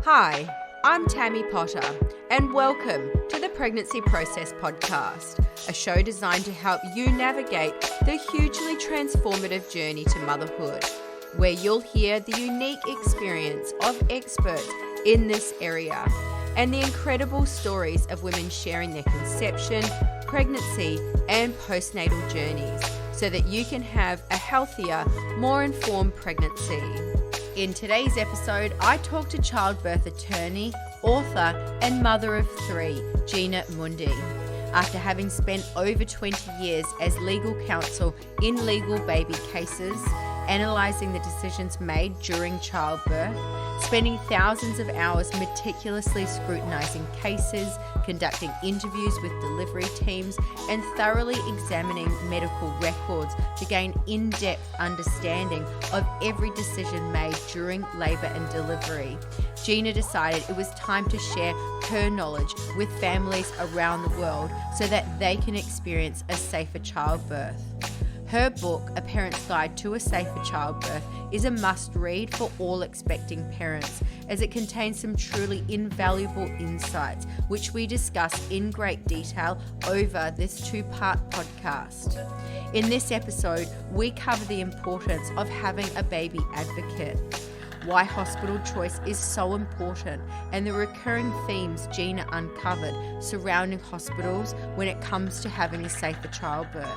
Hi, I'm Tammy Potter, and welcome to the Pregnancy Process Podcast, a show designed to help you navigate the hugely transformative journey to motherhood, where you'll hear the unique experience of experts in this area and the incredible stories of women sharing their conception, pregnancy, and postnatal journeys so that you can have a healthier, more informed pregnancy. In today's episode, I talk to childbirth attorney, author, and mother of three, Gina Mundy. After having spent over 20 years as legal counsel in legal baby cases, analysing the decisions made during childbirth, spending thousands of hours meticulously scrutinising cases, conducting interviews with delivery teams, and thoroughly examining medical records to gain in-depth understanding of every decision made during labour and delivery, Gina decided it was time to share her knowledge with families around the world so that they can experience a safer childbirth. Her book, A Parent's Guide to a Safer Childbirth, is a must-read for all expecting parents, as it contains some truly invaluable insights, which we discuss in great detail over this two-part podcast. In this episode, we cover the importance of having a baby advocate, why hospital choice is so important, and the recurring themes Gina uncovered surrounding hospitals when it comes to having a safer childbirth.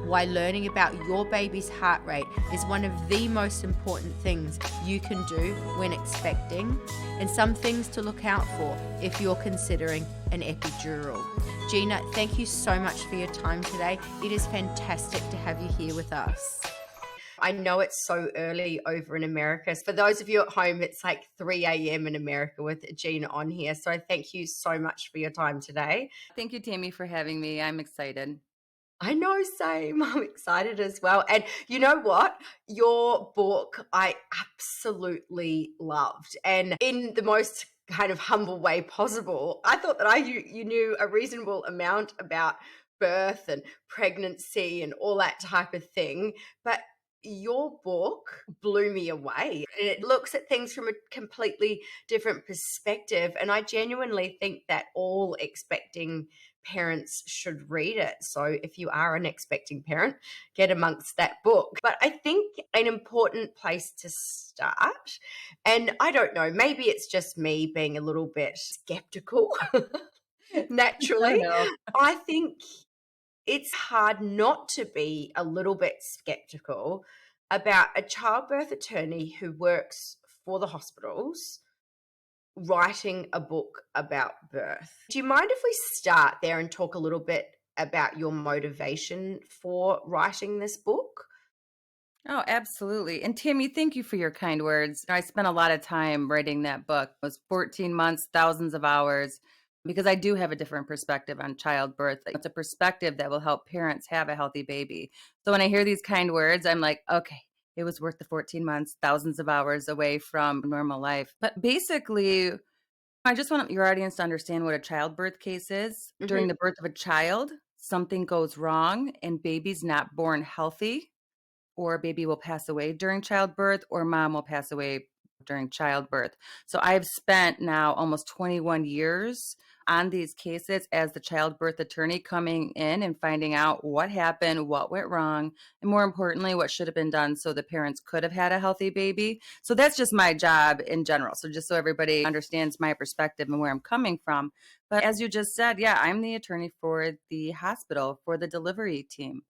Why learning about your baby's heart rate is one of the most important things you can do when expecting, and some things to look out for if you're considering an epidural. Gina, thank you so much for your time today. It is fantastic to have you here with us. I know it's so early over in America. For those of you at home, it's like 3 a.m. in America with Gina on here. So thank you so much for your time today. Thank you, Tammy, for having me. I'm excited. I know, same. I'm excited as well. And you know what? Your book, I absolutely loved. And in the most kind of humble way possible, I thought that you knew a reasonable amount about birth and pregnancy and all that type of thing. But your book blew me away. And it looks at things from a completely different perspective. And I genuinely think that all expecting parents should read it. So if you are an expecting parent, get amongst that book. But I think an important place to start, and I don't know, maybe it's just me being a little bit skeptical naturally. I think it's hard not to be a little bit skeptical about a childbirth attorney who works for the hospitals writing a book about birth. Do you mind if we start there and talk a little bit about your motivation for writing this book? Oh, absolutely. And Tammy, thank you for your kind words. I spent a lot of time writing that book. It was 14 months, thousands of hours, because I do have a different perspective on childbirth. It's a perspective that will help parents have a healthy baby. So when I hear these kind words, I'm like, okay, it was worth the 14 months, thousands of hours away from normal life. But basically, I just want your audience to understand what a childbirth case is. Mhm. During the birth of a child, something goes wrong and baby's not born healthy, or baby will pass away during childbirth, or mom will pass away during childbirth. So I've spent now almost 21 years on these cases as the childbirth attorney, coming in and finding out what happened, what went wrong, and more importantly, what should have been done so the parents could have had a healthy baby. So that's just my job in general. So just so everybody understands my perspective and where I'm coming from. But as you just said, yeah, I'm the attorney for the hospital, for the delivery team.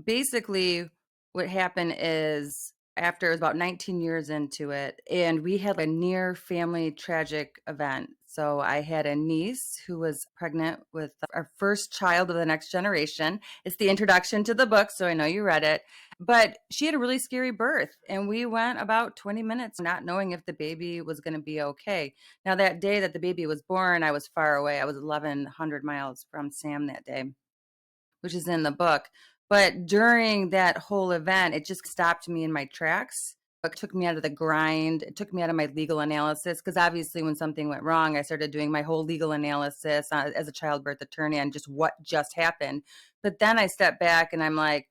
Basically, what happened is, after about 19 years into it, and we had a near family tragic event. So I had a niece who was pregnant with our first child of the next generation. It's the introduction to the book, so I know you read it. But she had a really scary birth, and we went about 20 minutes not knowing if the baby was going to be okay. Now, that day that the baby was born, I was far away. I was 1,100 miles from Sam that day, which is in the book. But during that whole event, it just stopped me in my tracks. It took me out of the grind. It took me out of my legal analysis, because obviously when something went wrong, I started doing my whole legal analysis as a childbirth attorney on just what just happened. But then I stepped back and I'm like,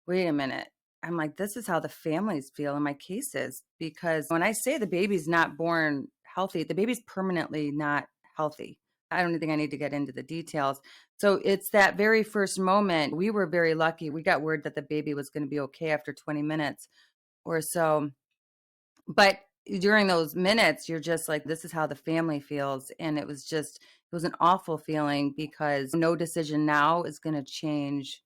wait a minute. I'm like, this is how the families feel in my cases. Because when I say the baby's not born healthy. The baby's permanently not healthy. I don't think I need to get into the details. So it's that very first moment. We were very lucky. We got word that the baby was going to be okay after 20 minutes or so. But during those minutes, you're just like, this is how the family feels. And it was an awful feeling because no decision now is going to change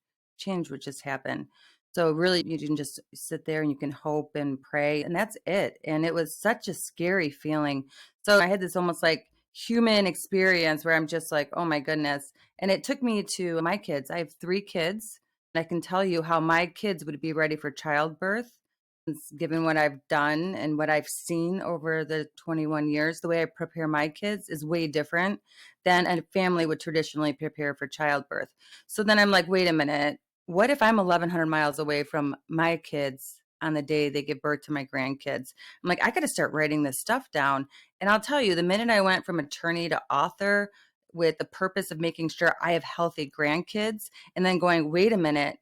what just happened. So really, you can just sit there and you can hope and pray, and that's it. And it was such a scary feeling. So I had this almost like human experience where I'm just like, oh my goodness. And it took me to my kids. I have 3 kids. And I can tell you how my kids would be ready for childbirth given what I've done and what I've seen over the 21 years. The way I prepare my kids is way different than a family would traditionally prepare for childbirth. So then I'm like, wait a minute. What if I'm 1,100 miles away from my kids on the day they give birth to my grandkids? I'm like, I got to start writing this stuff down. And I'll tell you, the minute I went from attorney to author with the purpose of making sure I have healthy grandkids, and then going, wait a minute,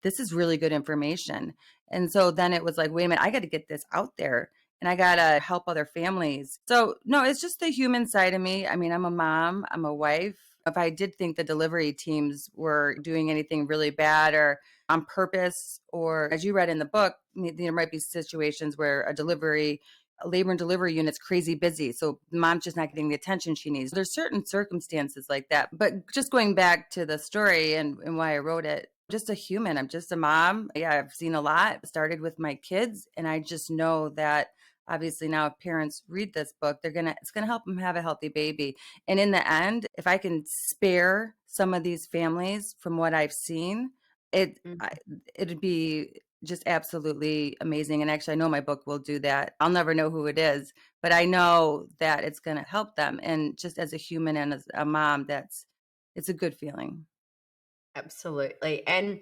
this is really good information. And so then it was like, wait a minute, I got to get this out there and I got to help other families. So, no, it's just the human side of me. I mean, I'm a mom, I'm a wife. If I did think the delivery teams were doing anything really bad or on purpose, or as you read in the book, there might be situations where a labor and delivery unit's crazy busy. So mom's just not getting the attention she needs. There's certain circumstances like that. But just going back to the story and why I wrote it, just a human. I'm just a mom. Yeah, I've seen a lot. Started with my kids. And I just know that obviously now if parents read this book, it's gonna help them have a healthy baby. And in the end, if I can spare some of these families from what I've seen, it'd be just absolutely amazing. And actually, I know my book will do that. I'll never know who it is, but I know that it's going to help them. And just as a human and as a mom, it's a good feeling. Absolutely. And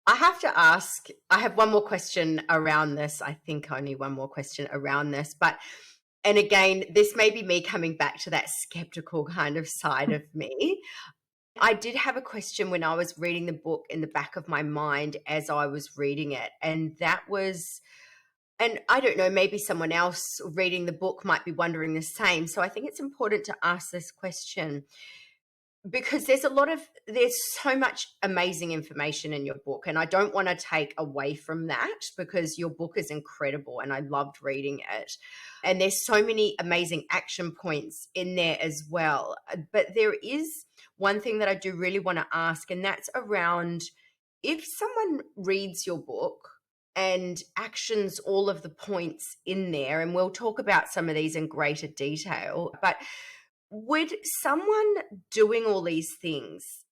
I have to ask, I have one more question around this. I think only one more question around this. And again, this may be me coming back to that skeptical kind of side of me. I did have a question when I was reading the book in the back of my mind as I was reading it. And that was, and I don't know, maybe someone else reading the book might be wondering the same. So I think it's important to ask this question because there's so much amazing information in your book. And I don't want to take away from that because your book is incredible and I loved reading it. And there's so many amazing action points in there as well. But there is one thing that I do really want to ask, and that's around if someone reads your book and actions all of the points in there, and we'll talk about some of these in greater detail, but would someone doing all these things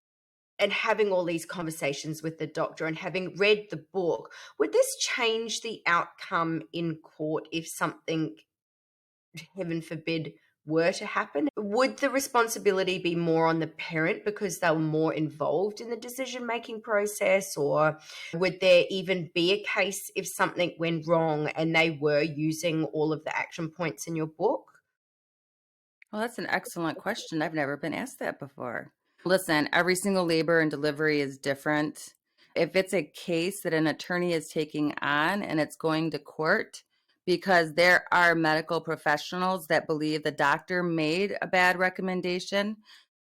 and having all these conversations with the doctor and having read the book, would this change the outcome in court if something, heaven forbid, were to happen? Would the responsibility be more on the parent because they were more involved in the decision-making process? Or would there even be a case if something went wrong and they were using all of the action points in your book? Well, that's an excellent question. I've never been asked that before. Listen, every single labor and delivery is different. If it's a case that an attorney is taking on and it's going to court, because there are medical professionals that believe the doctor made a bad recommendation.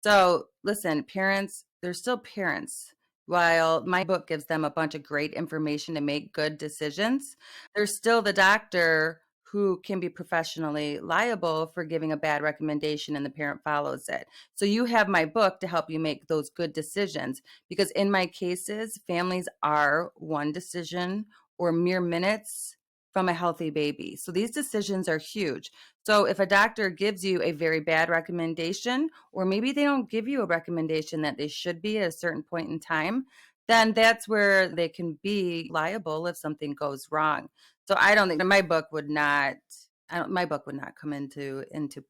So, listen, parents, they're still parents. While my book gives them a bunch of great information to make good decisions, there's still the doctor who can be professionally liable for giving a bad recommendation and the parent follows it. So you have my book to help you make those good decisions because in my cases, families are one decision or mere minutes from a healthy baby. So these decisions are huge. So if a doctor gives you a very bad recommendation, or maybe they don't give you a recommendation that they should be at a certain point in time, then that's where they can be liable if something goes wrong. So I don't think my book would not. My book would not come into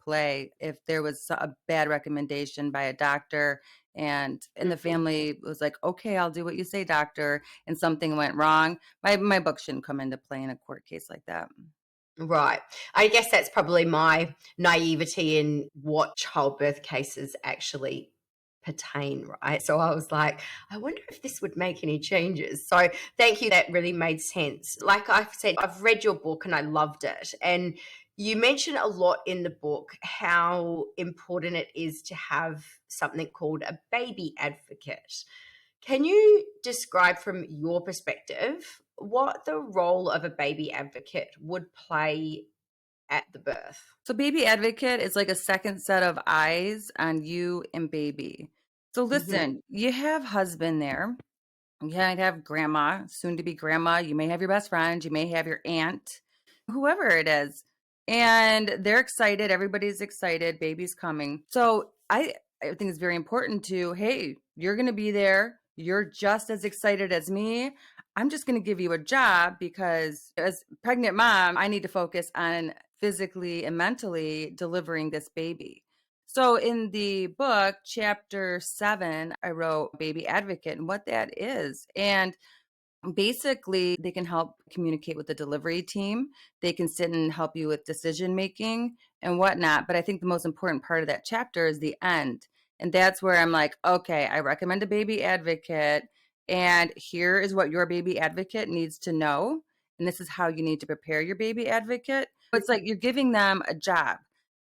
play if there was a bad recommendation by a doctor and the family was like, okay, I'll do what you say, doctor, and something went wrong. My book shouldn't come into play in a court case like that. Right. I guess that's probably my naivety in what childbirth cases actually pertain, right? So I was like, I wonder if this would make any changes. So thank you. That really made sense. Like I've said, I've read your book and I loved it. And You mention a lot in the book how important it is to have something called a baby advocate. Can you describe from your perspective what the role of a baby advocate would play at the birth? So baby advocate is like a second set of eyes on you and baby. So Hmm. listen, you have husband there. You might have grandma, soon to be grandma. You may have your best friend. You may have your aunt, whoever it is. And they're excited. Everybody's excited. Baby's coming. So I think it's very important to, hey, you're going to be there. You're just as excited as me. I'm just going to give you a job because as pregnant mom, I need to focus on physically and mentally delivering this baby. So in the book, chapter 7, I wrote baby advocate and what that is. And basically, they can help communicate with the delivery team. They can sit and help you with decision making and whatnot. But I think the most important part of that chapter is the end. And that's where I'm like, okay, I recommend a baby advocate. And here is what your baby advocate needs to know. And this is how you need to prepare your baby advocate. It's like you're giving them a job.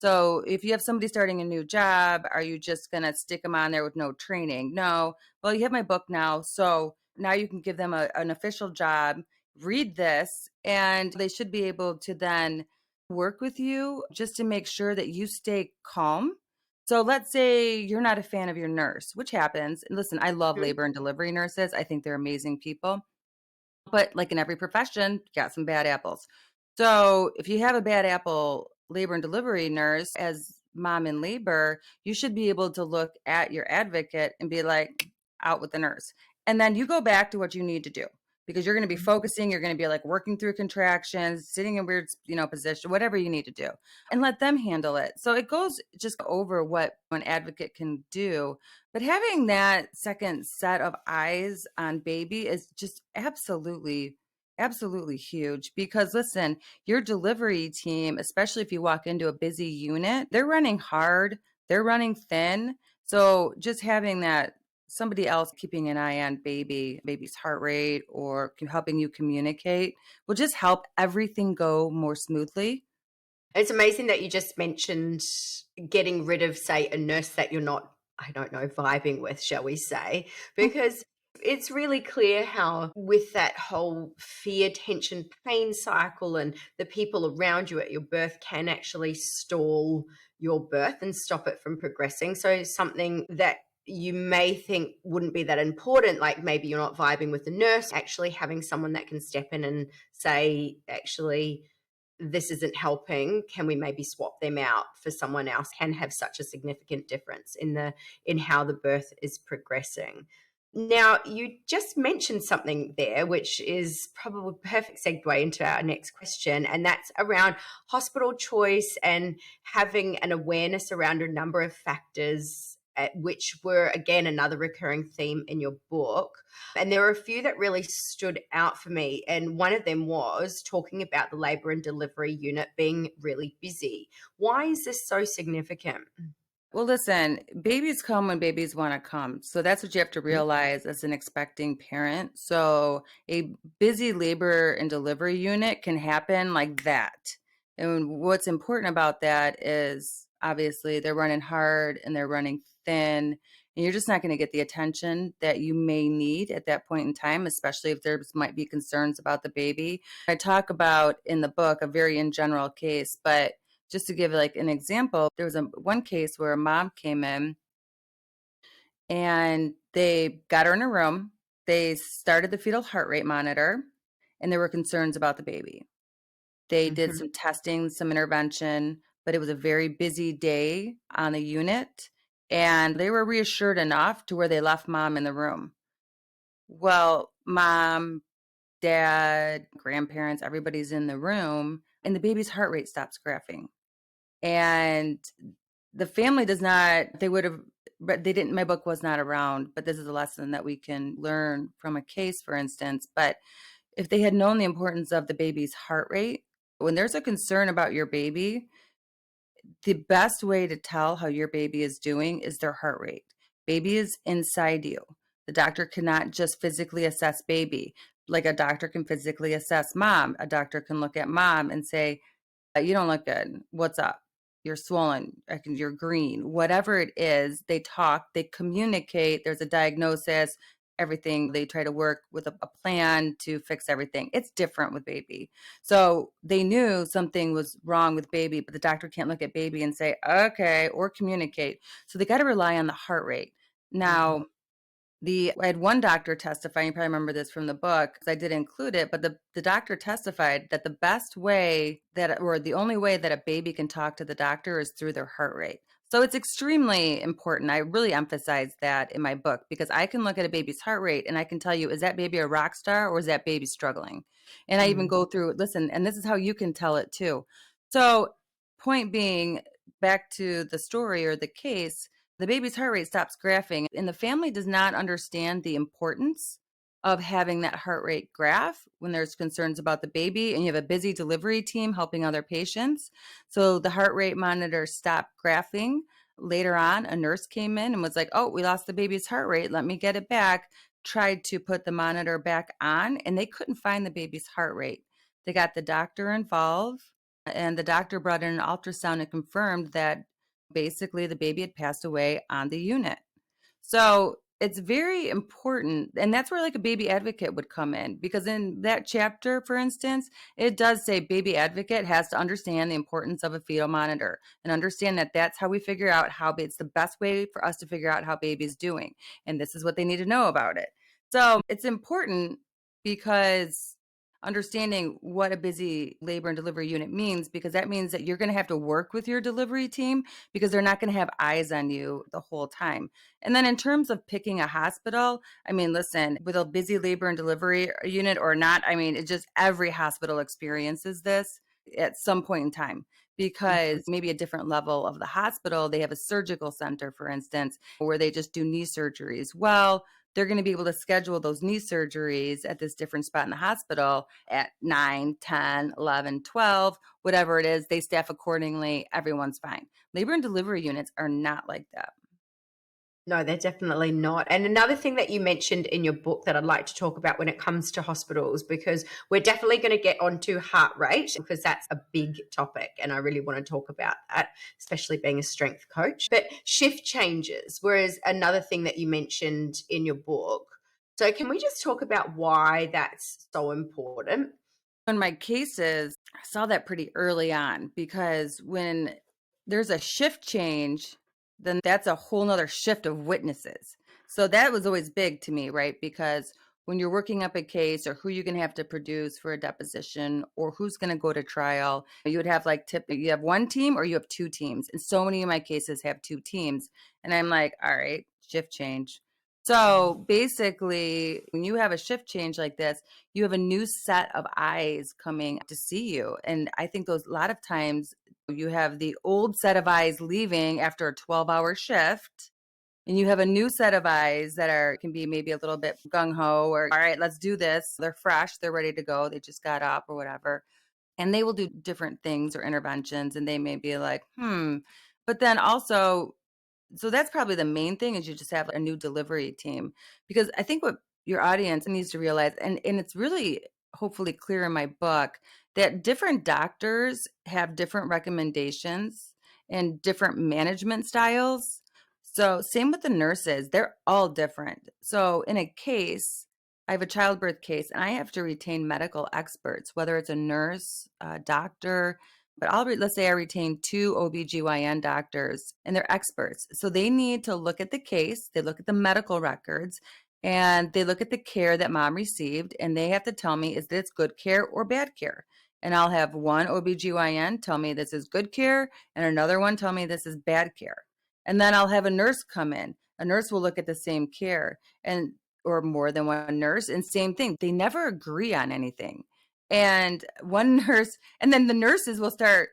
So if you have somebody starting a new job, are you just going to stick them on there with no training? No. Well, you have my book now. So now you can give them an official job, read this, and they should be able to then work with you just to make sure that you stay calm. So let's say you're not a fan of your nurse, which happens. And listen, I love Mhm. labor and delivery nurses. I think they're amazing people. But like in every profession, you got some bad apples. So if you have a bad apple labor and delivery nurse as mom in labor, you should be able to look at your advocate and be like, out with the nurse. And then you go back to what you need to do because you're going to be focusing, you're going to be like working through contractions, sitting in weird, position, whatever you need to do, and let them handle it. So it goes just over what an advocate can do, but having that second set of eyes on baby is just absolutely huge because listen, your delivery team, especially if you walk into a busy unit, they're running hard, they're running thin. So just having that somebody else keeping an eye on baby's heart rate or helping you communicate will just help everything go more smoothly. It's amazing that you just mentioned getting rid of, say, a nurse that you're not, I don't know, vibing with, shall we say, because it's really clear how, with that whole fear, tension, pain cycle, and the people around you at your birth can actually stall your birth and stop it from progressing. So, something that you may think wouldn't be that important, like maybe you're not vibing with the nurse, actually having someone that can step in and say, actually, this isn't helping, can we maybe swap them out for someone else, can have such a significant difference in how the birth is progressing. Now, you just mentioned something there which is probably a perfect segue into our next question, and that's around hospital choice and having an awareness around a number of factors, which were again another recurring theme in your book. And there were a few that really stood out for me. And one of them was talking about the labor and delivery unit being really busy. Why is this so significant? Well, listen, babies come when babies want to come. So that's what you have to realize as an expecting parent. So a busy labor and delivery unit can happen like that. And what's important about that is obviously they're running hard and they're running thin. And you're just not going to get the attention that you may need at that point in time, especially if there might be concerns about the baby. I talk about in the book a very in general case, but just to give like an example, there was one case where a mom came in and they got her in a room. They started the fetal heart rate monitor and there were concerns about the baby. They did Mm-hmm. some testing, some intervention, but it was a very busy day on the unit and they were reassured enough to where they left mom in the room. Well, mom, dad, grandparents, everybody's in the room and the baby's heart rate stops graphing. And the family does not, they would have, but they didn't, my book was not around, but this is a lesson that we can learn from a case, for instance. But if they had known the importance of the baby's heart rate, when there's a concern about your baby, the best way to tell how your baby is doing is their heart rate. Baby is inside you. The doctor cannot just physically assess baby. Like a doctor can physically assess mom. A doctor can look at mom and say, You don't look good. What's up? You're swollen. You're green. Whatever it is, they talk, they communicate. There's a diagnosis, everything. They try to work with a plan to fix everything. It's different with baby. So they knew something was wrong with baby, but the doctor can't look at baby and say, okay, or communicate. So they got to rely on the heart rate. Now, I had one doctor testify, you probably remember this from the book, because I did include it, but the doctor testified that the best way or the only way that a baby can talk to the doctor is through their heart rate. So it's extremely important. I really emphasize that in my book because I can look at a baby's heart rate and I can tell you, is that baby a rock star or is that baby struggling? And I even Mm. go through, listen, and this is how you can tell it too. So, point being, back to the story or the case, the baby's heart rate stops graphing, and the family does not understand the importance of having that heart rate graph when there's concerns about the baby and you have a busy delivery team helping other patients. So the heart rate monitor stopped graphing. Later on, a nurse came in and was like, oh, we lost the baby's heart rate. Let me get it back. Tried to put the monitor back on, and they couldn't find the baby's heart rate. They got the doctor involved, and the doctor brought in an ultrasound and confirmed that basically the baby had passed away on the unit. So it's very important. And that's where like a baby advocate would come in, because in that chapter, for instance, it does say baby advocate has to understand the importance of a fetal monitor and understand that that's how we figure out how it's the best way for us to figure out how baby's doing. And this is what they need to know about it. So it's important because understanding what a busy labor and delivery unit means, because that means that you're going to have to work with your delivery team because they're not going to have eyes on you the whole time. And then in terms of picking a hospital, I mean, listen, with a busy labor and delivery unit or not, I mean, it just every hospital experiences this at some point in time, Mhm. because maybe a different level of the hospital, they have a surgical center, for instance, where they just do knee surgeries. Well, they're going to be able to schedule those knee surgeries at this different spot in the hospital at 9, 10, 11, 12, whatever it is. They staff accordingly. Everyone's fine. Labor and delivery units are not like that. No, they're definitely not. And another thing that you mentioned in your book that I'd like to talk about when it comes to hospitals, because we're definitely going to get onto heart rate because that's a big topic. And I really want to talk about that, especially being a strength coach. But shift changes, whereas another thing that you mentioned in your book. So, can we just talk about why that's so important? In my cases, I saw that pretty early on, because when there's a shift change, then that's a whole nother shift of witnesses. So that was always big to me, right? Because when you're working up a case or who you're going to have to produce for a deposition or who's going to go to trial, you would have like you have one team or you have two teams. And so many of my cases have two teams. And I'm like, all right, shift change. So basically, when you have a shift change like this, you have a new set of eyes coming to see you. And I think those, a lot of times, you have the old set of eyes leaving after a 12-hour shift, and you have a new set of eyes that can be maybe a little bit gung-ho, or all right, let's do this. They're fresh, they're ready to go, they just got up or whatever. And they will do different things or interventions, and they may be like, but then also, so that's probably the main thing, is you just have a new delivery team. Because I think what your audience needs to realize, and it's really hopefully clear in my book, that different doctors have different recommendations and different management styles. So same with the nurses, they're all different. So in a case, I have a childbirth case and I have to retain medical experts, whether it's a nurse, a doctor, but let's say I retain two OBGYN doctors and they're experts. So they need to look at the case, they look at the medical records, and they look at the care that mom received, and they have to tell me, is this good care or bad care? And I'll have one OBGYN tell me this is good care and another one tell me this is bad care. And then I'll have a nurse come in. A nurse will look at the same care, and or more than one nurse, and same thing. They never agree on anything. And one nurse, and then the nurses will start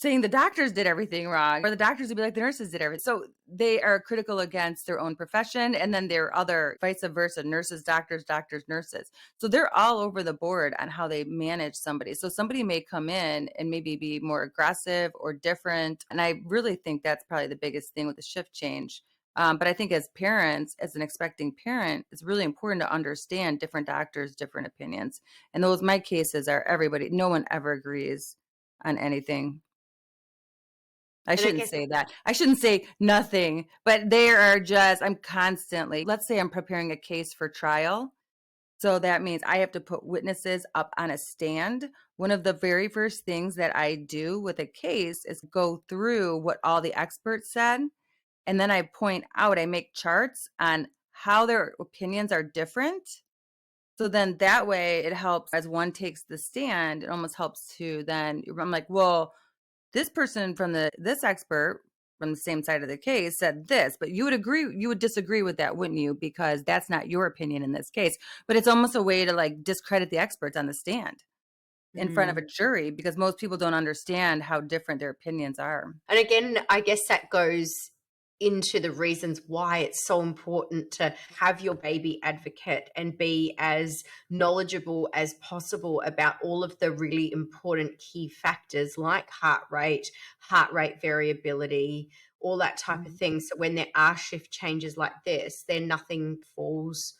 saying the doctors did everything wrong, or the doctors will be like, the nurses did everything. So they are critical against their own profession. And then there are other vice versa, nurses, doctors, doctors, nurses. So they're all over the board on how they manage somebody. So somebody may come in and maybe be more aggressive or different. And I really think that's probably the biggest thing with the shift change. But I think as parents, as an expecting parent, it's really important to understand different doctors, different opinions. And those, my cases are everybody, no one ever agrees on anything. I And I shouldn't guess, say that. I shouldn't say nothing, but there are just, I'm constantly, let's say I'm preparing a case for trial. So that means I have to put witnesses up on a stand. One of the very first things that I do with a case is go through what all the experts said. And then I point out, I make charts on how their opinions are different. So then that way it helps as one takes the stand, it almost helps to then, I'm like, well, this person from this expert from the same side of the case said this, but you would disagree with that, wouldn't you? Because that's not your opinion in this case. But it's almost a way to like discredit the experts on the stand in front of a mm. jury because most people don't understand how different their opinions are. And again, I guess that goes into the reasons why it's so important to have your baby advocate and be as knowledgeable as possible about all of the really important key factors like heart rate variability, all that type of thing. So when there are shift changes like this, then nothing falls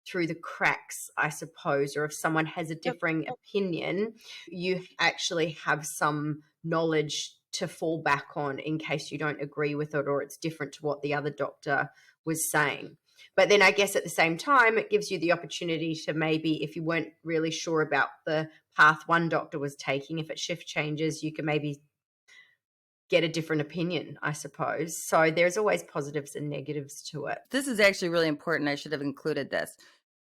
through the cracks, I suppose. Or if someone has a Yep. differing opinion, you actually have some knowledge to fall back on in case you don't agree with it or it's different to what the other doctor was saying. But then I guess at the same time, it gives you the opportunity to maybe, if you weren't really sure about the path one doctor was taking, if it shift changes, you can maybe get a different opinion, I suppose. So there's always positives and negatives to it. This is actually really important. I should have included this.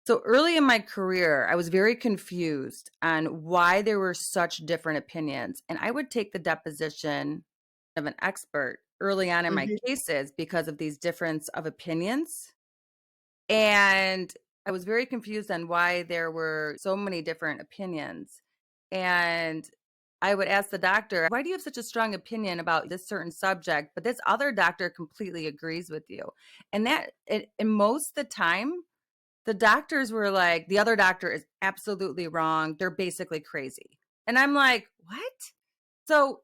So early in my career, I was very confused on why there were such different opinions. And I would take the deposition of an expert early on in my Mhm. cases because of these difference of opinions. And I was very confused on why there were so many different opinions. And I would ask the doctor, why do you have such a strong opinion about this certain subject, but this other doctor completely agrees with you? And and most of the time, the doctors were like, the other doctor is absolutely wrong. They're basically crazy. And I'm like, what? So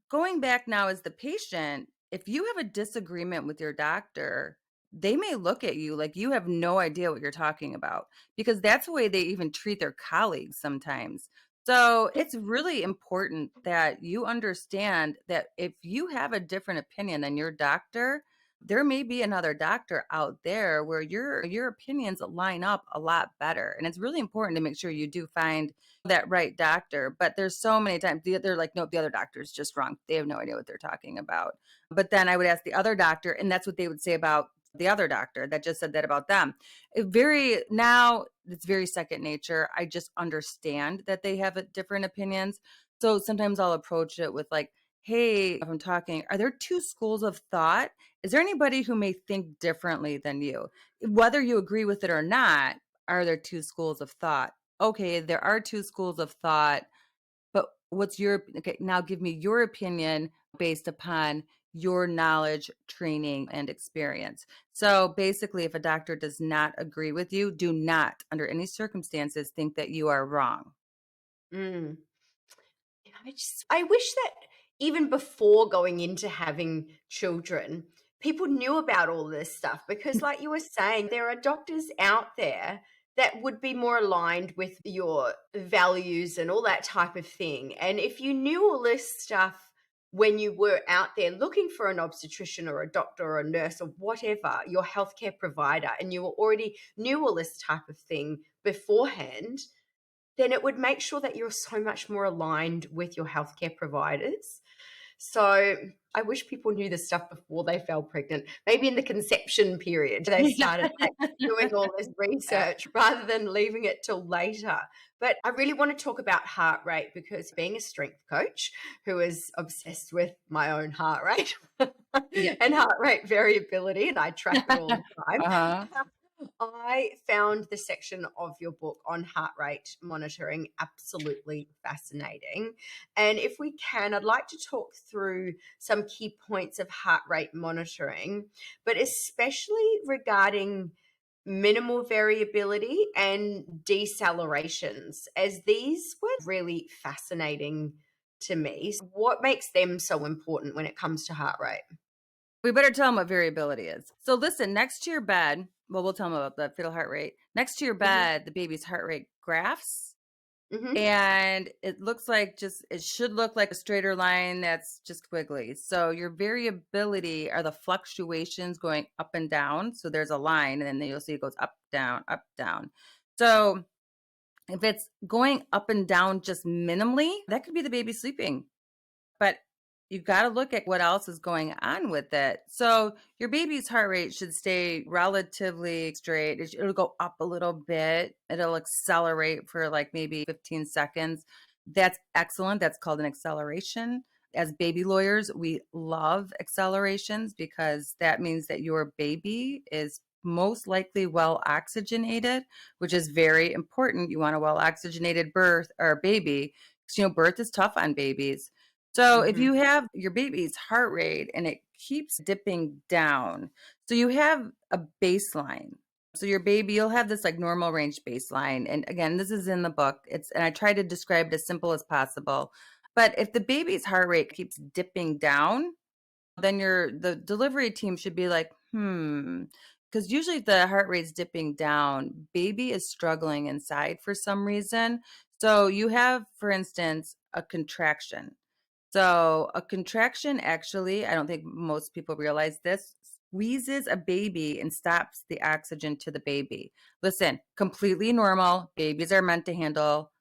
going back now as the patient, if you have a disagreement with your doctor, they may look at you like you have no idea what you're talking about because that's the way they even treat their colleagues sometimes. So it's really important that you understand that if you have a different opinion than your doctor, there may be another doctor out there where your opinions line up a lot better. And it's really important to make sure you do find that right doctor. But there's so many times they're like, nope, the other doctor is just wrong. They have no idea what they're talking about. But then I would ask the other doctor, and that's what they would say about the other doctor that just said that about them. Now it's very second nature. I just understand that they have different opinions. So sometimes I'll approach it with like, hey, if I'm talking, are there two schools of thought? Is there anybody who may think differently than you? Whether you agree with it or not, are there two schools of thought? Okay, there are two schools of thought, but okay, now give me your opinion based upon your knowledge, training, and experience. So basically, if a doctor does not agree with you, do not, under any circumstances, think that you are wrong. Mm. I wish that even before going into having children, people knew about all this stuff because, like you were saying, there are doctors out there that would be more aligned with your values and all that type of thing. And if you knew all this stuff when you were out there looking for an obstetrician or a doctor or a nurse or whatever, your healthcare provider, and you already knew all this type of thing beforehand, then it would make sure that you're so much more aligned with your healthcare providers. So I wish people knew this stuff before they fell pregnant. Maybe in the conception period, they started like doing all this Yeah. research rather than leaving it till later. But I really want to talk about heart rate because being a strength coach who is obsessed with my own heart rate Yeah. and heart rate variability, and I track it all the time. Uh-huh. I found the section of your book on heart rate monitoring absolutely fascinating. And if we can, I'd like to talk through some key points of heart rate monitoring, but especially regarding minimal variability and decelerations, as these were really fascinating to me. What makes them so important when it comes to heart rate? We better tell them what variability is. So listen, next to your bed, well, we'll tell them about the fetal heart rate. Next to your Mhm. bed, the baby's heart rate graphs. Mhm. And it should look like a straighter line that's just wiggly. So your variability are the fluctuations going up and down. So there's a line, and then you'll see it goes up, down, up, down. So if it's going up and down just minimally, that could be the baby sleeping. But you've got to look at what else is going on with it. So your baby's heart rate should stay relatively straight. It'll go up a little bit. It'll accelerate for like maybe 15 seconds. That's excellent. That's called an acceleration. As baby lawyers, we love accelerations because that means that your baby is most likely well oxygenated, which is very important. You want a well oxygenated birth or baby because birth is tough on babies. So if Mhm. you have your baby's heart rate and it keeps dipping down, so you have a baseline. So your baby, you'll have this like normal range baseline. And again, this is in the book. And I try to describe it as simple as possible. But if the baby's heart rate keeps dipping down, then the delivery team should be like, because usually if the heart rate's dipping down, baby is struggling inside for some reason. So you have, for instance, a contraction. So a contraction actually, I don't think most people realize this, squeezes a baby and stops the oxygen to the baby. Listen, completely normal. Babies are meant to handle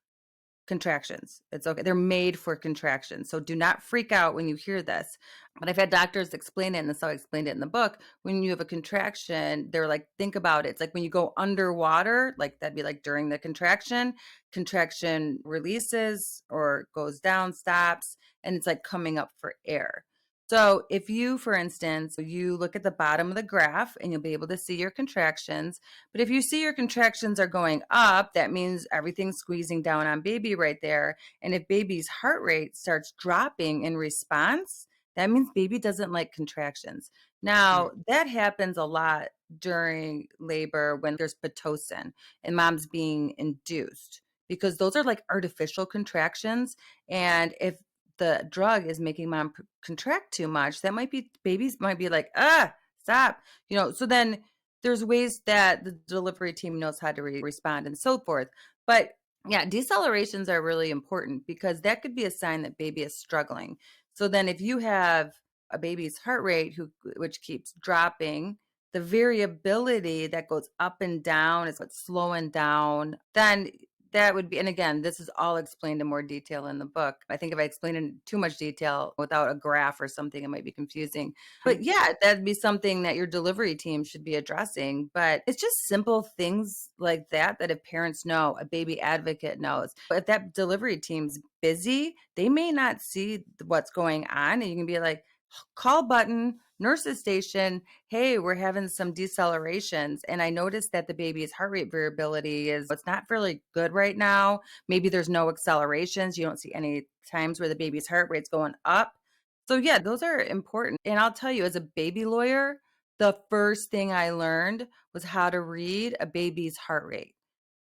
contractions. It's okay. They're made for contractions. So do not freak out when you hear this. But I've had doctors explain it, and that's how I explained it in the book. When you have a contraction, they're like, think about it. It's like when you go underwater, like that'd be like during the contraction releases or goes down, stops, and it's like coming up for air. So if you, for instance, you look at the bottom of the graph and you'll be able to see your contractions. But if you see your contractions are going up, that means everything's squeezing down on baby right there. And if baby's heart rate starts dropping in response, that means baby doesn't like contractions. Now, that happens a lot during labor when there's Pitocin and mom's being induced because those are like artificial contractions. And if the drug is making mom contract too much, that might be babies might be like, stop. So then there's ways that the delivery team knows how to respond and so forth. But yeah, decelerations are really important because that could be a sign that baby is struggling. So then if you have a baby's heart rate which keeps dropping, the variability that goes up and down is what's slowing down, then that would be, and again, this is all explained in more detail in the book. I think if I explain in too much detail without a graph or something, it might be confusing. But yeah, that'd be something that your delivery team should be addressing. But it's just simple things like that if parents know, a baby advocate knows. But if that delivery team's busy, they may not see what's going on. And you can be like, call button, nurse's station. Hey, we're having some decelerations. And I noticed that the baby's heart rate variability it's not really good right now. Maybe there's no accelerations. You don't see any times where the baby's heart rate's going up. So yeah, those are important. And I'll tell you, as a baby lawyer, the first thing I learned was how to read a baby's heart rate.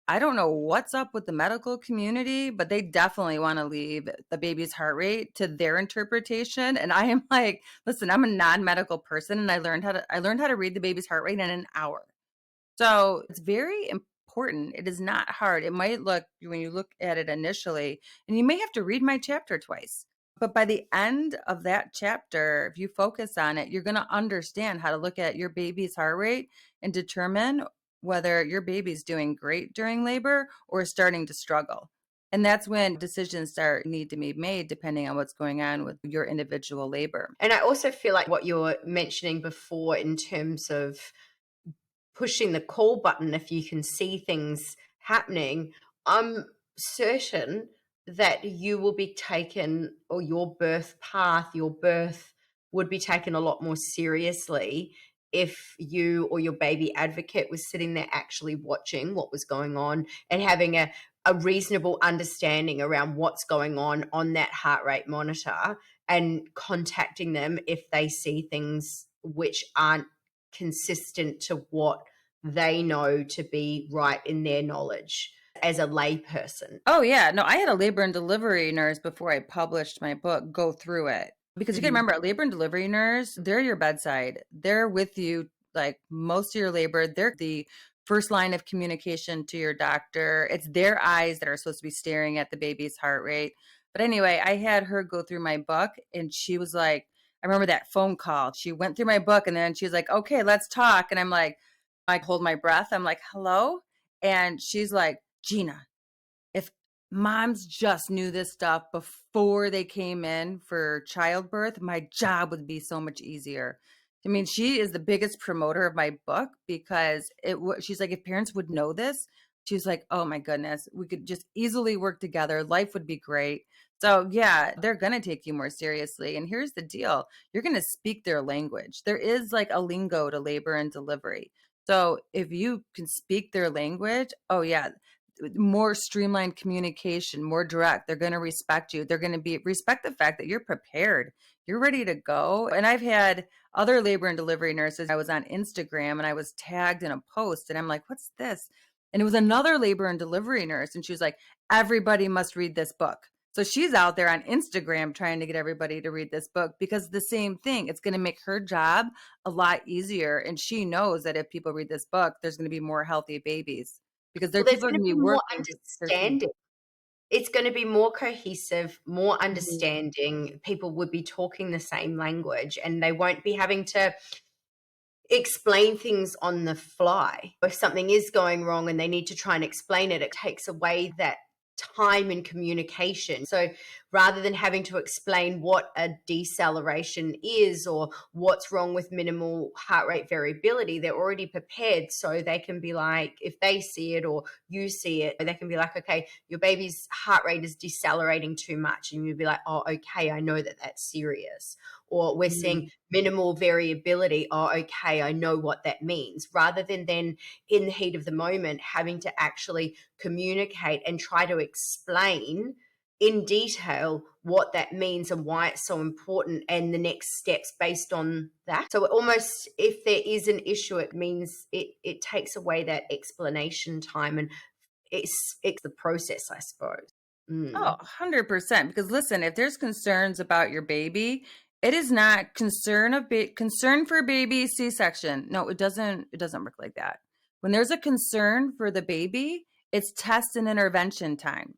I don't know what's up with the medical community, but they definitely want to leave the baby's heart rate to their interpretation. And I am like, listen, I'm a non-medical person and I learned how to read the baby's heart rate in an hour. So it's very important. It is not hard. It might look, when you look at it initially, and you may have to read my chapter twice. But by the end of that chapter, if you focus on it, you're going to understand how to look at your baby's heart rate and determine whether your baby's doing great during labor or starting to struggle. And that's when decisions need to be made depending on what's going on with your individual labor. And I also feel like what you were mentioning before in terms of pushing the call button, if you can see things happening, I'm certain that you will be taken, or your birth path, your birth would be taken a lot more seriously if you or your baby advocate was sitting there actually watching what was going on and having a reasonable understanding around what's going on that heart rate monitor, and contacting them if they see things which aren't consistent to what they know to be right in their knowledge as a layperson. Oh, yeah. No, I had a labor and delivery nurse before I published my book go through it. Because you can remember, a labor and delivery nurse, they're your bedside. They're with you like most of your labor. They're the first line of communication to your doctor. It's their eyes that are supposed to be staring at the baby's heart rate. But anyway, I had her go through my book, and she was like, I remember that phone call. She went through my book, and then she was like, okay, let's talk. And I'm like, I hold my breath. I'm like, hello. And she's like, Gina, if moms just knew this stuff before they came in for childbirth, my job would be so much easier. I mean, she is the biggest promoter of my book because she's like, if parents would know this, she's like, oh my goodness, we could just easily work together. Life would be great. So yeah, they're going to take you more seriously. And here's the deal. You're going to speak their language. There is like a lingo to labor and delivery. So if you can speak their language, oh yeah, more streamlined communication, more direct. They're going to respect you. They're going to respect the fact that you're prepared. You're ready to go. And I've had other labor and delivery nurses. I was on Instagram and I was tagged in a post and I'm like, what's this? And it was another labor and delivery nurse. And she was like, everybody must read this book. So she's out there on Instagram trying to get everybody to read this book because the same thing, it's going to make her job a lot easier. And she knows that if people read this book, there's going to be more healthy babies because Well, their there's people are going going to to be be more working to 13. understanding. It's going to be more cohesive, more Mhm. understanding. People would be talking the same language and they won't be having to explain things on the fly. If something is going wrong and they need to try and explain it, it takes away that time and communication. So rather than having to explain what a deceleration is or what's wrong with minimal heart rate variability, they're already prepared. So they can be like, if they see it or you see it, they can be like, okay, your baby's heart rate is decelerating too much. And you'd be like, oh, okay, I know that that's serious. Or we're seeing Mhm. minimal variability. Oh, okay, I know what that means. Rather than then in the heat of the moment having to actually communicate and try to explain in detail what that means and why it's so important and the next steps based on that. So almost if there is an issue, it means it takes away that explanation time and it's the process, I suppose. Oh, Mm. 100%. Because listen, if there's concerns about your baby, it is not concern for baby C-section. No, it doesn't work like that. When there's a concern for the baby, it's test and intervention time.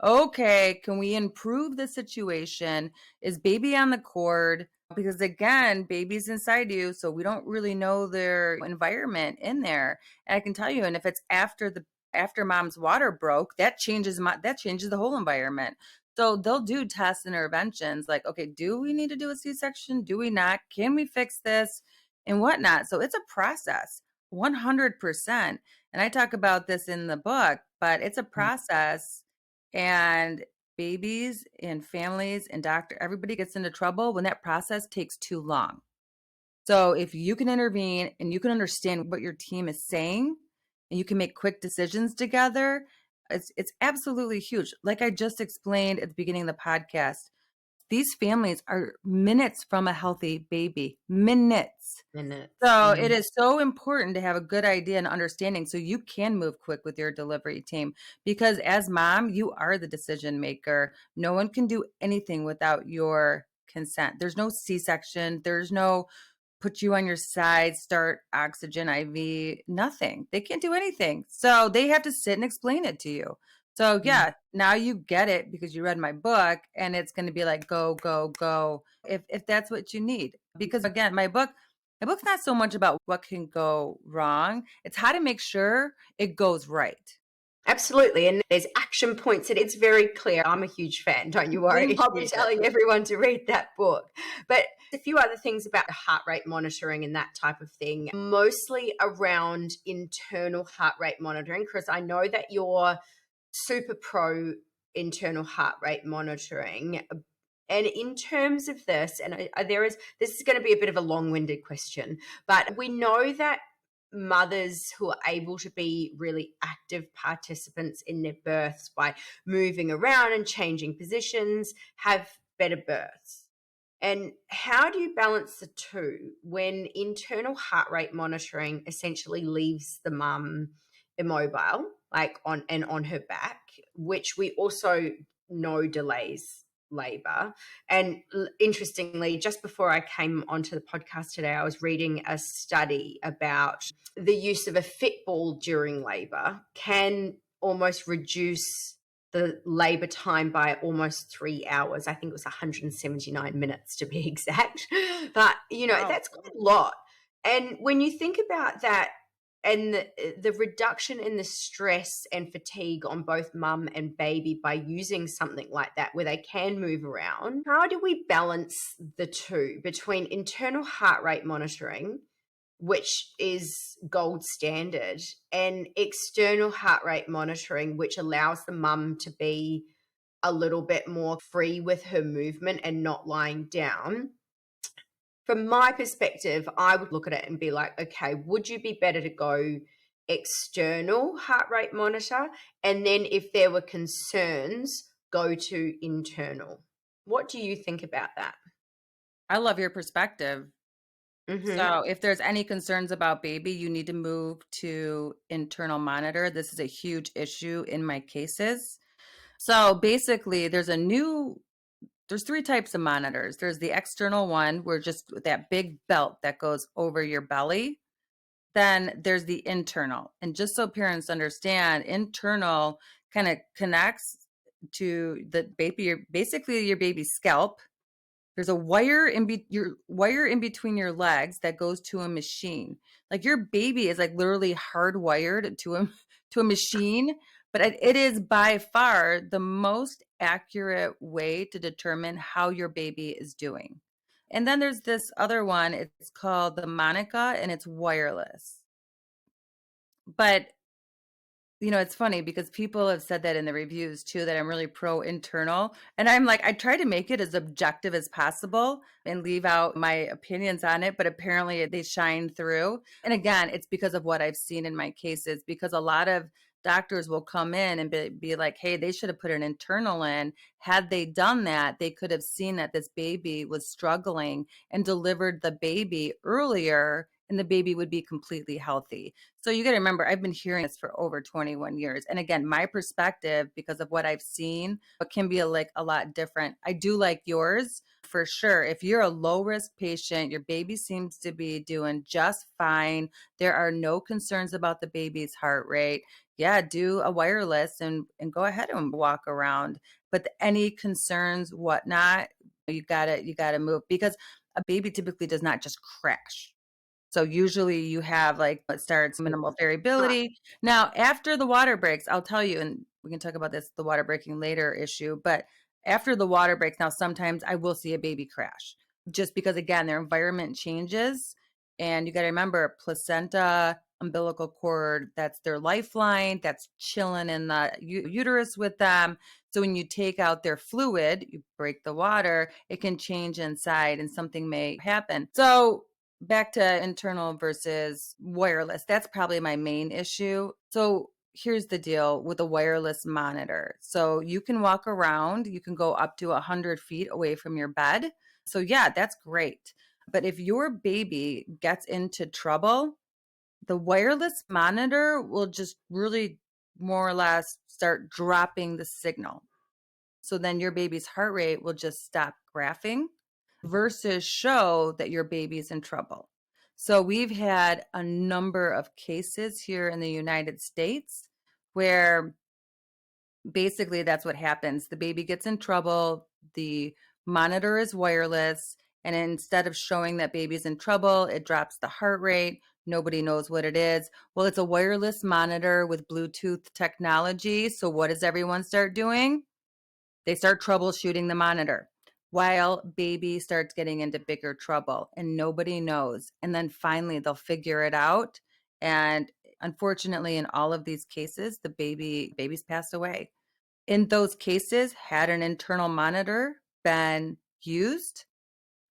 Okay, can we improve the situation? Is baby on the cord? Because again, baby's inside you, so we don't really know their environment in there. And I can tell you, and if it's after mom's water broke, that changes the whole environment. So they'll do test interventions like, okay, do we need to do a C-section? Do we not? Can we fix this? And whatnot. So it's a process, 100%. And I talk about this in the book, but it's a process. And babies and families and everybody gets into trouble when that process takes too long. So if you can intervene and you can understand what your team is saying and you can make quick decisions together, it's absolutely huge. Like I just explained at the beginning of the podcast, these families are minutes from a healthy baby. Minutes. Minutes. So it is so important to have a good idea and understanding so you can move quick with your delivery team because as mom, you are the decision maker. No one can do anything without your consent. There's no C-section. There's no put you on your side, start oxygen IV, nothing. They can't do anything. So they have to sit and explain it to you. So Mm. yeah, now you get it because you read my book and it's going to be like go go go if that's what you need. Because again, my book's not so much about what can go wrong. It's how to make sure it goes right. Absolutely. And there's action points and it's very clear. I'm a huge fan, don't you worry. I'll be Appreciate it. telling everyone to read that book. But a few other things about heart rate monitoring and that type of thing, mostly around internal heart rate monitoring, because I know that you're super pro internal heart rate monitoring. And in terms of this, and this is going to be a bit of a long-winded question, but we know that mothers who are able to be really active participants in their births by moving around and changing positions have better births. And how do you balance the two when internal heart rate monitoring essentially leaves the mum immobile, like on her back, which we also know delays labor. And interestingly, just before I came onto the podcast today, I was reading a study about the use of a fitball during labor can almost reduce the labor time by almost 3 hours. I think it was 179 minutes to be exact. But, Wow. that's quite a lot. And when you think about that, and the reduction in the stress and fatigue on both mum and baby by using something like that where they can move around, how do we balance the two between internal heart rate monitoring, which is gold standard, and external heart rate monitoring, which allows the mum to be a little bit more free with her movement and not lying down? From my perspective, I would look at it and be like, okay, would you be better to go external heart rate monitor? And then if there were concerns, go to internal. What do you think about that? I love your perspective. Mm-hmm. So if there's any concerns about baby, you need to move to internal monitor. This is a huge issue in my cases. So basically, there's three types of monitors. There's the external one, where just that big belt that goes over your belly. Then there's the internal. And just so parents understand, internal kind of connects to the baby, basically your baby's scalp. There's a wire your wire in between your legs that goes to a machine. Like your baby is like literally hardwired to a machine, but it is by far the most accurate way to determine how your baby is doing. And then there's this other one, it's called the Monica, and it's wireless. But it's funny because people have said that in the reviews too, that I'm really pro internal. And I'm like, I try to make it as objective as possible and leave out my opinions on it, but apparently they shine through. And again, it's because of what I've seen in my cases, because a lot of doctors will come in and be like, hey, they should have put an internal in. Had they done that, they could have seen that this baby was struggling and delivered the baby earlier, and the baby would be completely healthy. So you got to remember, I've been hearing this for over 21 years. And again, my perspective, because of what I've seen, it can be a lot different. I do like yours for sure. If you're a low risk patient, your baby seems to be doing just fine. There are no concerns about the baby's heart rate. Yeah, do a wireless and go ahead and walk around. But any concerns, whatnot, you gotta move, because a baby typically does not just crash. So usually you have it starts minimal Right. variability. Now, after the water breaks, I'll tell you, and we can talk about this, the water breaking later issue, but after the water breaks, now sometimes I will see a baby crash just because, again, their environment changes. And you got to remember, placenta, umbilical cord, that's their lifeline, that's chilling in the uterus with them. So when you take out their fluid, you break the water, it can change inside and something may happen. So back to internal versus wireless. That's probably my main issue. So here's the deal with a wireless monitor. So you can walk around, you can go up to 100 feet away from your bed. So yeah, that's great. But if your baby gets into trouble, the wireless monitor will just really more or less start dropping the signal. So then your baby's heart rate will just stop graphing versus show that your baby's in trouble. So we've had a number of cases here in the United States where basically that's what happens. The baby gets in trouble, the monitor is wireless, and instead of showing that baby's in trouble, it drops the heart rate. Nobody knows what it is. Well, it's a wireless monitor with Bluetooth technology. So what does everyone start doing? They start troubleshooting the monitor while baby starts getting into bigger trouble and nobody knows. And then finally they'll figure it out. And unfortunately, in all of these cases, the baby's passed away. In those cases, had an internal monitor been used,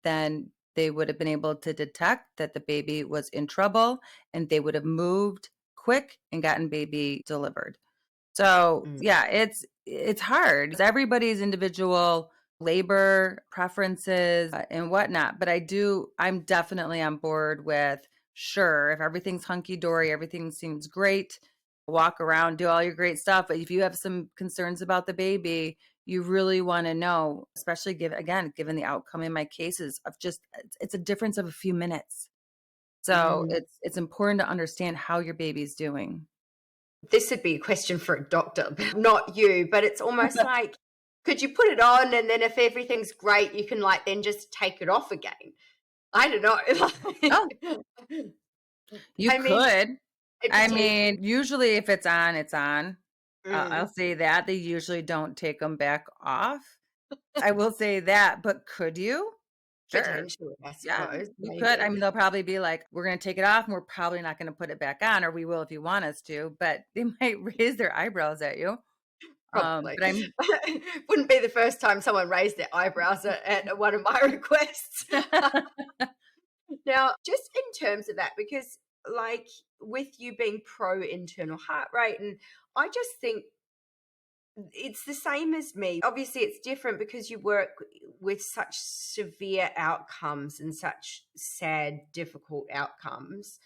then they would have been able to detect that the baby was in trouble and they would have moved quick and gotten baby delivered. So Mm. yeah, it's hard. It's everybody's individual labor preferences and whatnot. But I'm definitely on board with, sure, if everything's hunky dory, everything seems great, walk around, do all your great stuff. But if you have some concerns about the baby, you really want to know, especially given the outcome in my cases of just it's a difference of a few minutes. So Mm. it's important to understand how your baby's doing. This would be a question for a doctor, not you, but it's almost like, could you put it on and then if everything's great, you can like then just take it off again? I don't Oh, know. you I mean, could. it I potentially. mean, usually if it's on, it's on. I'll Mm, say that. They usually don't take them back off. I will say that, but could you? Sure. potentially, I Yeah, suppose, you could. I maybe, mean, they'll probably be like, "We're gonna take it off, and we're probably not gonna put it back on, or we will if you want us to," but they might raise their eyebrows at you. probably. But I'm Wouldn't be the first time someone raised their eyebrows at one of my requests. Now, just in terms of that, because like with you being pro internal heart rate, and I just think it's the same as me. Obviously, it's different because you work with such severe outcomes and such sad, difficult outcomes.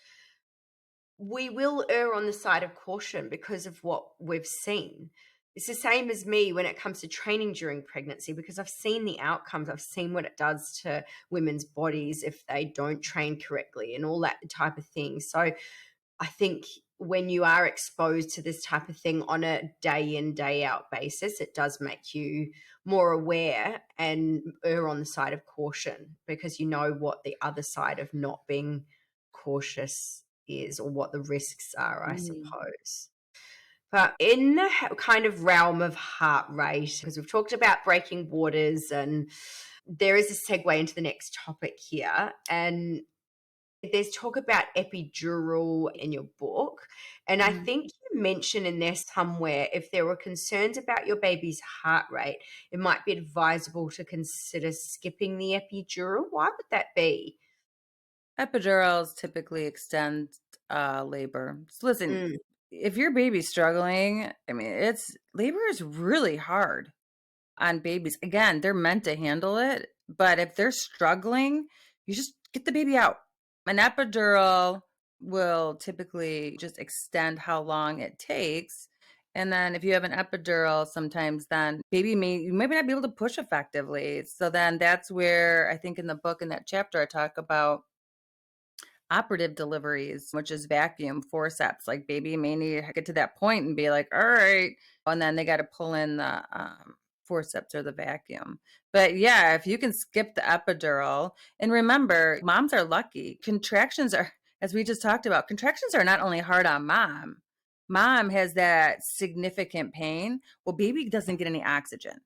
We will err on the side of caution because of what we've seen. It's the same as me when it comes to training during pregnancy because I've seen the outcomes. I've seen what it does to women's bodies if they don't train correctly and all that type of thing. So I think when you are exposed to this type of thing on a day in, day out basis, it does make you more aware and err on the side of caution because you know what the other side of not being cautious is or what the risks are, I Mm, suppose. But in the kind of realm of heart rate, because we've talked about breaking waters, and there is a segue into the next topic here. And there's talk about epidural in your book. And I mhm. think you mentioned in there somewhere if there were concerns about your baby's heart rate, it might be advisable to consider skipping the epidural. Why would that be? Epidurals typically extend labor. So listen, Mm, if your baby's struggling, I mean, it's labor is really hard on babies. Again, they're meant to handle it, but if they're struggling, you just get the baby out. An epidural will typically just extend how long it takes. And then if you have an epidural, sometimes then you maybe not be able to push effectively. So then that's where I think in the book in that chapter I talk about operative deliveries, which is vacuum forceps. Like baby may need to get to that point and be like, all right. And then they got to pull in the forceps or the vacuum. But yeah, if you can skip the epidural, and remember, moms are lucky. Contractions are, as we just talked about, contractions are not only hard on mom, mom has that significant pain. Well, baby doesn't get any oxygen.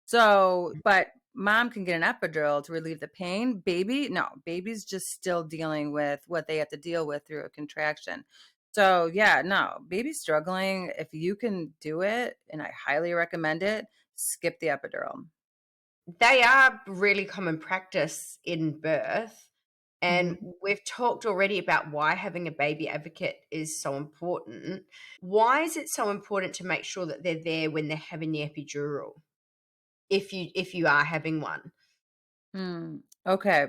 So, but mom can get an epidural to relieve the pain. Baby, no, baby's just still dealing with what they have to deal with through a contraction. So, yeah, no, baby's struggling. If you can do it, and I highly recommend it, skip the epidural. they are really common practice in birth. And Mhm. we've talked already about why having a baby advocate is so important. Why is it so important to make sure that they're there when they're having the epidural? If you are having one. Okay.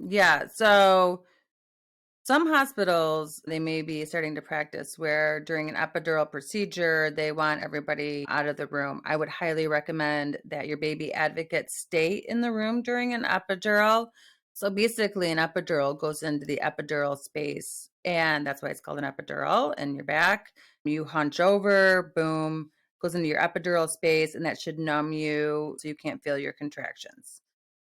Yeah. So, some hospitals, they may be starting to practice where during an epidural procedure, they want everybody out of the room. I would highly recommend that your baby advocate stay in the room during an epidural. So basically, an epidural goes into the epidural space, and that's why it's called an epidural in your back. You hunch over, boom, goes into your epidural space, and that should numb you so you can't feel your contractions.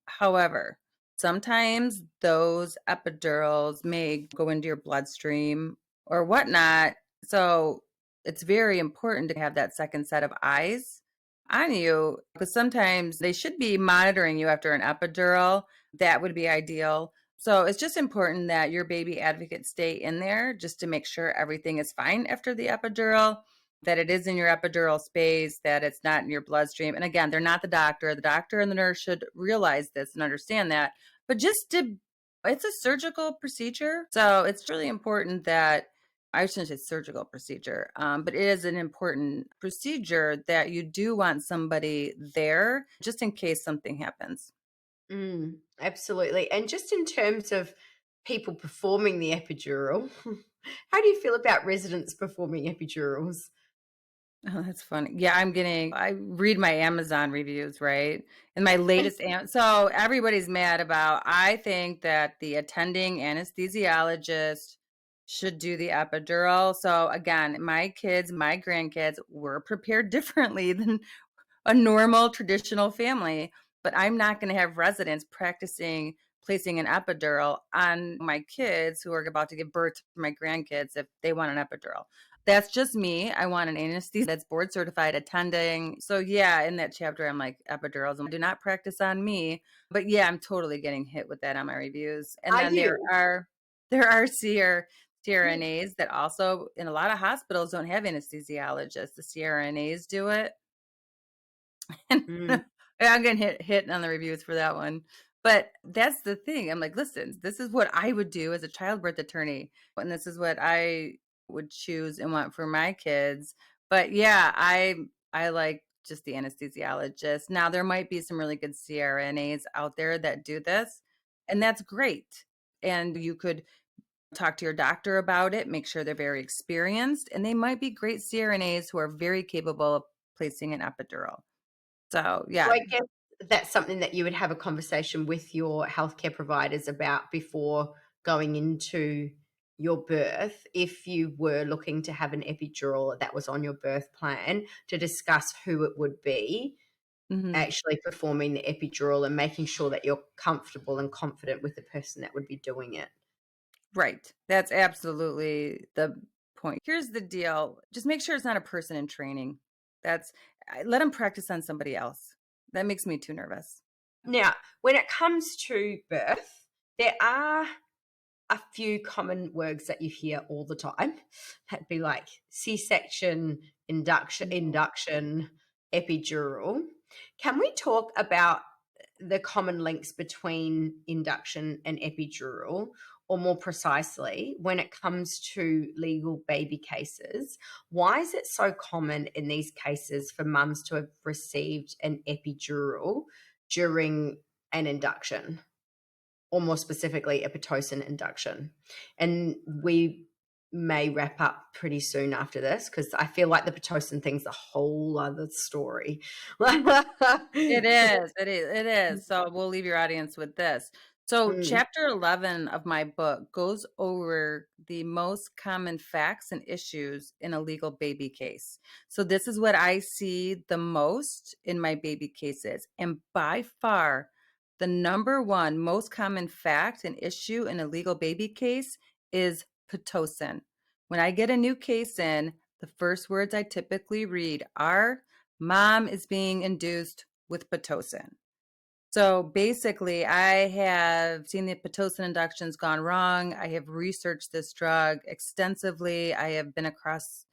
However, sometimes those epidurals may go into your bloodstream or whatnot. So it's very important to have that second set of eyes on you because sometimes they should be monitoring you after an epidural. That would be ideal. So it's just important that your baby advocate stay in there just to make sure everything is fine after the epidural, that it is in your epidural space, that it's not in your bloodstream. And again, they're not the doctor. The doctor and the nurse should realize this and understand that. But it's a surgical procedure. So it's really important that I shouldn't say surgical procedure, but it is an important procedure that you do want somebody there just in case something happens. Absolutely. And just in terms of people performing the epidural, how do you feel about residents performing epidurals? Oh, that's funny. Yeah, I read my Amazon reviews, right? And my latest, so everybody's mad about, I think that the attending anesthesiologist should do the epidural. So again, my kids, my grandkids were prepared differently than a normal traditional family, but I'm not going to have residents practicing placing an epidural on my kids who are about to give birth to my grandkids if they want an epidural. That's just me. I want an anesthesiologist that's board certified attending. So yeah, in that chapter, I'm like epidurals do not practice on me. But yeah, I'm totally getting hit with that on my reviews. And Are then you? there are CRNAs that also in a lot of hospitals don't have anesthesiologists. The CRNAs do it. And Mm. I'm getting hit on the reviews for that one. But that's the thing. I'm like, listen, this is what I would do as a childbirth attorney. And this is what I would choose and want for my kids. But yeah, I like just the anesthesiologist. Now there might be some really good CRNAs out there that do this, and that's great. And you could talk to your doctor about it, make sure they're very experienced, and they might be great CRNAs who are very capable of placing an epidural. So, So yeah. I guess that's something that you would have a conversation with your healthcare providers about before going into your birth, if you were looking to have an epidural that was on your birth plan, to discuss who it would be Mhm. actually performing the epidural and making sure that you're comfortable and confident with the person that would be doing it. Right. That's absolutely the point. Here's the deal. Just make sure it's not a person in training. Let them practice on somebody else. That makes me too nervous. Now, when it comes to birth, there are a few common words that you hear all the time. That'd be like C-section, induction, epidural. Can we talk about the common links between induction and epidural, or more precisely, when it comes to legal baby cases, why is it so common in these cases for mums to have received an epidural during an induction? Or more specifically, a Pitocin induction. And we may wrap up pretty soon after this because I feel like the Pitocin thing's a whole other story. It is. It is. It is. So we'll leave your audience with this. So, Mm. chapter 11 of my book goes over the most common facts and issues in a legal baby case. So, this is what I see the most in my baby cases. And by far, the number one most common fact and issue in a legal baby case is Pitocin. When I get a new case in, the first words I typically read are mom is being induced with Pitocin. So basically, I have seen the Pitocin inductions gone wrong. I have researched this drug extensively. I have been across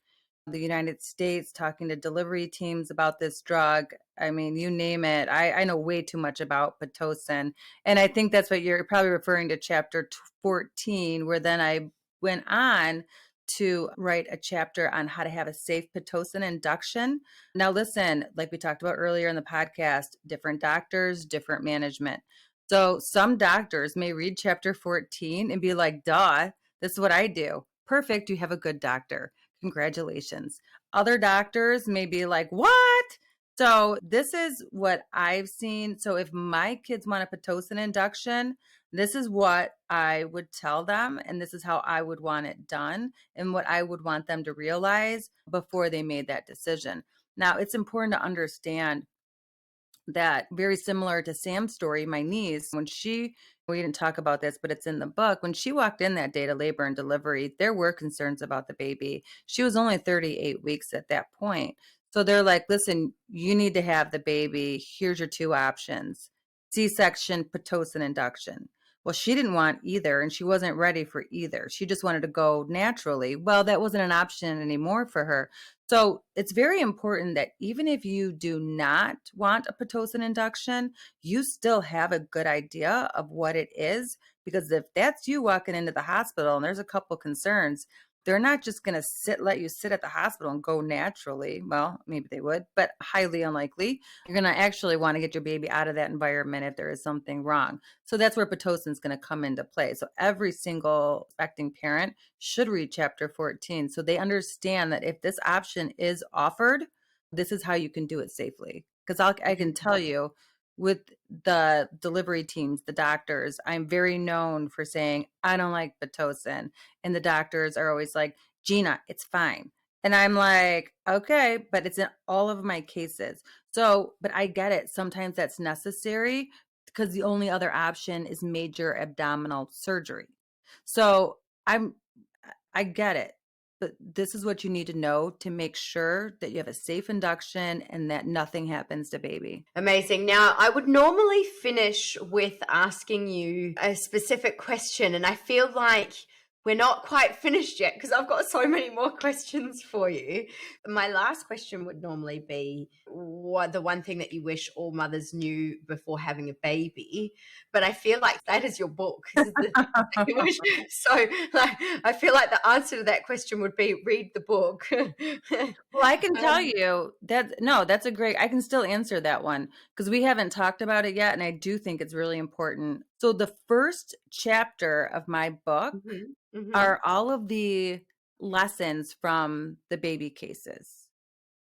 the United States talking to delivery teams about this drug. I mean, you name it. I know way too much about Pitocin. And I think that's what you're probably referring to, chapter 14, where then I went on to write a chapter on how to have a safe Pitocin induction. Now, listen, like we talked about earlier in the podcast, different doctors, different management. So some doctors may read chapter 14 and be like, duh, this is what I do. Perfect. You have a good doctor. Congratulations. Other doctors may be like, what? So this is what I've seen. So if my kids want a Pitocin induction, this is what I would tell them, and this is how I would want it done, and what I would want them to realize before they made that decision. Now, it's important to understand that, very similar to Sam's story, my niece, we didn't talk about this, but it's in the book. When she walked in that day to labor and delivery, there were concerns about the baby. She was only 38 weeks at that point. So they're like, listen, you need to have the baby. Here's your two options: C-section, Pitocin induction. Well, she didn't want either, and she wasn't ready for either. She just wanted to go naturally. Well, that wasn't an option anymore for her. So it's very important that even if you do not want a Pitocin induction, you still have a good idea of what it is. Because if that's you walking into the hospital and there's a couple concerns, they're not just going to let you sit at the hospital and go naturally. Well, maybe they would, but highly unlikely. You're going to actually want to get your baby out of that environment if there is something wrong. So that's where Pitocin is going to come into play. So every single expecting parent should read chapter 14 so they understand that if this option is offered, this is how you can do it safely. Because I can tell you, with the delivery teams, the doctors, I'm very known for saying, I don't like Pitocin. And the doctors are always like, Gina, it's fine. And I'm like, okay, but it's in all of my cases. So, but I get it. Sometimes that's necessary because the only other option is major abdominal surgery. So I get it. But this is what you need to know to make sure that you have a safe induction and that nothing happens to baby. Amazing. Now, I would normally finish with asking you a specific question, and I feel like we're not quite finished yet because I've got so many more questions for you. My last question would normally be what the one thing that you wish all mothers knew before having a baby. But I feel like that is your book. So like, I feel like the answer to that question would be read the book. Well, I can tell you that's a great, I can still answer that one because we haven't talked about it yet. And I do think it's really important. So the first chapter of my book are all of the lessons from the baby cases.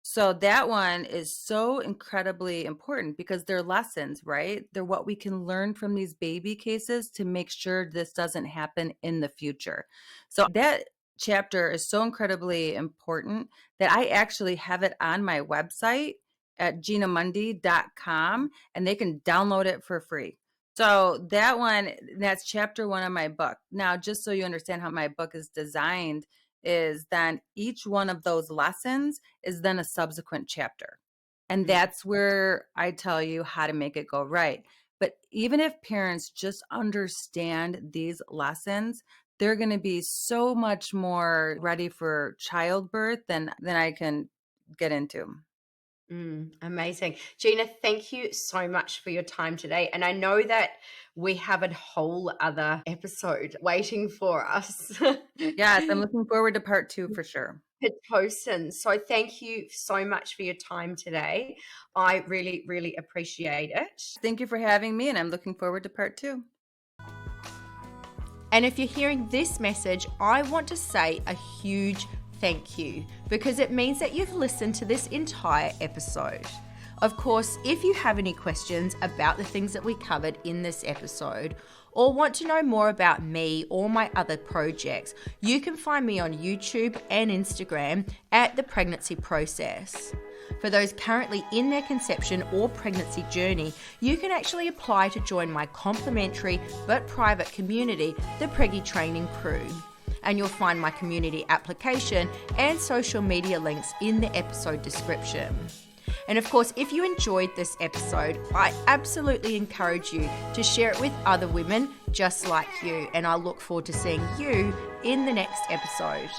So that one is so incredibly important because they're lessons, right? They're what we can learn from these baby cases to make sure this doesn't happen in the future. So that chapter is so incredibly important that I actually have it on my website at ginamundy.com and they can download it for free. So that one, that's chapter 1 of my book. Now, just so you understand how my book is designed, is then each one of those lessons is then a subsequent chapter. And that's where I tell you how to make it go right. But even if parents just understand these lessons, they're going to be so much more ready for childbirth than I can get into. Amazing. Gina, thank you so much for your time today. And I know that we have a whole other episode waiting for us. Yes, I'm looking forward to part 2 for sure. Pitocin. So thank you so much for your time today. I really, really appreciate it. Thank you for having me, and I'm looking forward to part 2. And if you're hearing this message, I want to say a huge thank you because it means that you've listened to this entire episode. Of course, if you have any questions about the things that we covered in this episode or want to know more about me or my other projects, you can find me on YouTube and Instagram at The Pregnancy Process. For those currently in their conception or pregnancy journey, you can actually apply to join my complimentary but private community, the Preggy Training Crew. And you'll find my community application and social media links in the episode description. And of course, if you enjoyed this episode, I absolutely encourage you to share it with other women just like you. And I look forward to seeing you in the next episode.